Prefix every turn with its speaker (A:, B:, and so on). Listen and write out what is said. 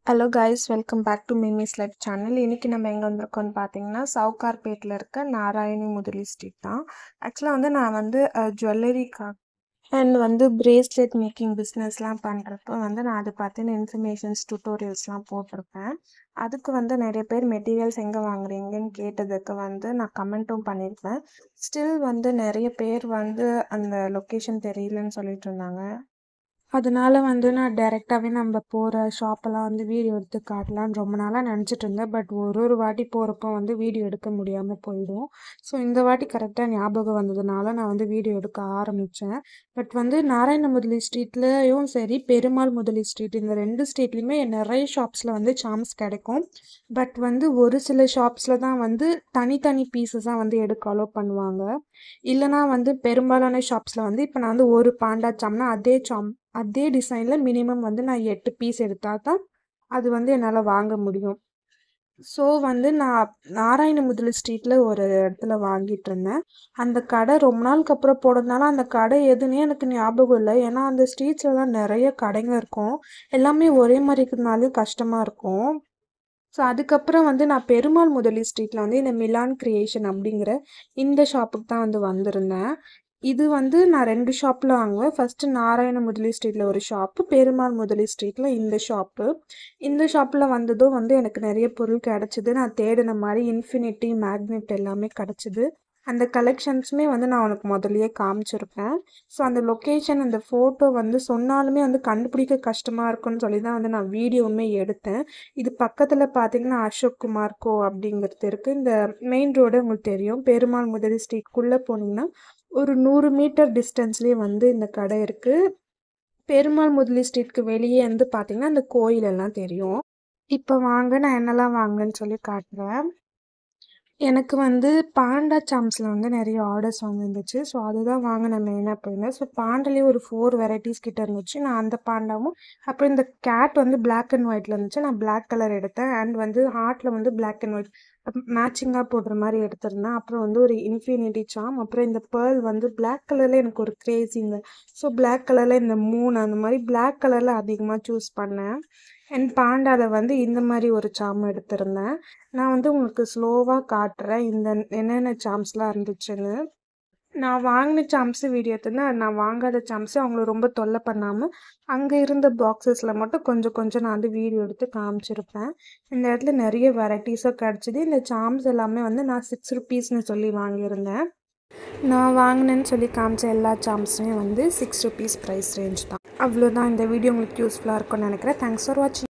A: Hello guys, welcome back to Mimi's life channel. இன்னைக்கு நம்ம எங்கே வந்திருக்கோம்னு பார்த்தீங்கன்னா, சவுகார்பேட்டில் இருக்க நாராயணி முதலி ஸ்ட்ரீட் தான். ஆக்சுவலாக நான் ஜுவல்லரிக்கா அண்ட் பிரேஸ்லெட் மேக்கிங் பிஸ்னஸ்லாம் பண்ணுறப்போ நான் அதை பற்றின இன்ஃபர்மேஷன்ஸ் டியூட்டோரியல்ஸ்லாம் போட்டிருப்பேன். அதுக்கு நிறைய பேர் மெட்டீரியல்ஸ் எங்கே வாங்குறீங்கன்னு கேட்டதுக்கு நான் கமெண்ட்டும் பண்ணியிருப்பேன். ஸ்டில் நிறைய பேர் அந்த லொக்கேஷன் தெரியலன்னு சொல்லிட்டு இருந்தாங்க. அதனால நான் டைரெக்டாகவே நம்ம போகிற ஷாப்பெல்லாம் வீடியோ எடுத்து காட்டலான்னு ரொம்ப நாளாக நினச்சிட்டு இருந்தேன். பட் ஒரு வாட்டி போகிறப்போ வீடியோ எடுக்க முடியாமல் போயிடும். ஸோ இந்த வாட்டி கரெக்டாக ஞாபகம் வந்ததுனால நான் வீடியோ எடுக்க ஆரம்பித்தேன். பட் நாராயண முதலி ஸ்ட்ரீட்லேயும் சரி, பெருமாள் முதலி ஸ்ட்ரீட், இந்த 2 ஸ்ட்ரீட்லேயுமே நிறைய ஷாப்ஸில் சாம்ஸ் கிடைக்கும். பட் ஒரு சில ஷாப்ஸில் தான் தனித்தனி பீசஸாக எடுக்க அலோவ் பண்ணுவாங்க. இல்லைனா பெரும்பாலான ஷாப்ஸில் இப்போ நான் ஒரு பாண்டா சாம்னா அதே டிசைனில் மினிமம் நான் 8 பீஸ் எடுத்தால் தான் அது என்னால் வாங்க முடியும். ஸோ நான் நாராயண முதலி ஸ்ட்ரீட்டில் ஒரு இடத்துல வாங்கிட்டு இருந்தேன். அந்த கடை ரொம்ப நாளுக்கு அப்புறம் போடுறதுனால அந்த கடை எதுன்னே எனக்கு ஞாபகம் இல்லை. ஏன்னா அந்த ஸ்ட்ரீட்ஸில் தான் நிறைய கடைங்க இருக்கும். எல்லாமே ஒரே மாதிரி இருக்கிறதுனாலும் கஷ்டமாக இருக்கும். ஸோ அதுக்கப்புறம் நான் பெருமாள் முதலி ஸ்ட்ரீட்டில் இந்த மிலான் கிரியேஷன் அப்படிங்கிற இந்த ஷாப்புக்கு தான் வந்திருந்தேன். இது நான் 2 ஷாப்பில் வாங்குவேன். ஃபஸ்ட்டு நாராயண முதலி ஸ்ட்ரீட்டில் ஒரு ஷாப்பு, பெருமாள் முதலி ஸ்ட்ரீட்டில் இந்த ஷாப்பு. இந்த ஷாப்பில் வந்ததும் எனக்கு நிறைய பொருள் கிடச்சிது. நான் தேடின மாதிரி இன்ஃபினிட்டி, மேக்னெட் எல்லாமே கிடச்சிது. அந்த கலெக்ஷன்ஸுமே நான் உனக்கு முதலையே காமிச்சிருப்பேன். ஸோ அந்த லொக்கேஷன், அந்த ஃபோட்டோ சொன்னாலுமே கண்டுபிடிக்க கஷ்டமாக இருக்குன்னு சொல்லி தான் நான் வீடியோவுமே எடுத்தேன். இது பக்கத்தில் பார்த்தீங்கன்னா அசோக் குமார் கோ அப்படிங்கிறது இருக்குது. இந்த மெயின் ரோடு உங்களுக்கு தெரியும். பெருமாள் முதலி ஸ்ட்ரீட்குள்ளே போனீங்கன்னா ஒரு 100 மீட்டர் டிஸ்டன்ஸ்லேயே இந்த கடை இருக்குது. பெருமாள் முதலி ஸ்ட்ரீட்க்கு வெளியே பார்த்தீங்கன்னா அந்த கோயிலெல்லாம் தெரியும். இப்போ வாங்க, நான் என்னெல்லாம் வாங்கினேன்னு சொல்லி காட்டுறேன். எனக்கு பாண்டா சாம்ஸில் நிறைய ஆர்டர்ஸ் வந்துருந்துச்சு. ஸோ அதுதான் நான் மெயினாக போயிருந்தேன். ஸோ பாண்டாலேயே ஒரு 4 வெரைட்டிஸ் கிட்ட இருந்துச்சு. நான் அந்த பாண்டாவும், அப்புறம் இந்த கேட் பிளாக் அண்ட் ஒயிட்டில் இருந்துச்சு. நான் பிளாக் கலர் எடுத்தேன். அண்ட் ஹார்ட்டில் பிளாக் அண்ட் ஒயிட் மேட்சிங்காக போடுற மாதிரி எடுத்திருந்தேன். அப்புறம் ஒரு இன்ஃபினிட்டி சாம், அப்புறம் இந்த பேர்ல் பிளாக் கலரில் எனக்கு ஒரு கிரேஸிங்க. ஸோ பிளாக் கலரில் இந்த 3 அந்த மாதிரி பிளாக் கலரில் அதிகமாக சூஸ் பண்ணேன். அண்ட் பாண்டாவில் இந்த மாதிரி ஒரு சாம் எடுத்திருந்தேன். நான் உங்களுக்கு ஸ்லோவாக காட்டுறேன் இந்த என்னென்ன சாம்ஸ்லாம் இருந்துச்சுன்னு. நான் வாங்கின சாம்ஸு வீடியோ எடுத்திருந்தேன். நான் வாங்காத சாம்ஸு அவங்கள ரொம்ப தொல்லை பண்ணாமல் அங்கே இருந்த பாக்ஸஸில் மட்டும் கொஞ்சம் நான் வீடியோ எடுத்து காமிச்சிருப்பேன். இந்த இடத்துல நிறைய வெரைட்டிஸாக கிடச்சிது. இந்த சாம்ஸ் எல்லாமே நான் 6 ருபீஸ்னு சொல்லி வாங்கியிருந்தேன். நான் வாங்கினேன்னு சொல்லி காமிச்ச எல்லா சாம்ஸுமே 6 ருபீஸ் ப்ரைஸ் ரேஞ்ச் தான். அவ்வளோதான். இந்த வீடியோ உங்களுக்கு யூஸ்ஃபுல்லாக இருக்கும்னு நினைக்கிறேன். தேங்க்ஸ் ஃபார் வாட்சிங்.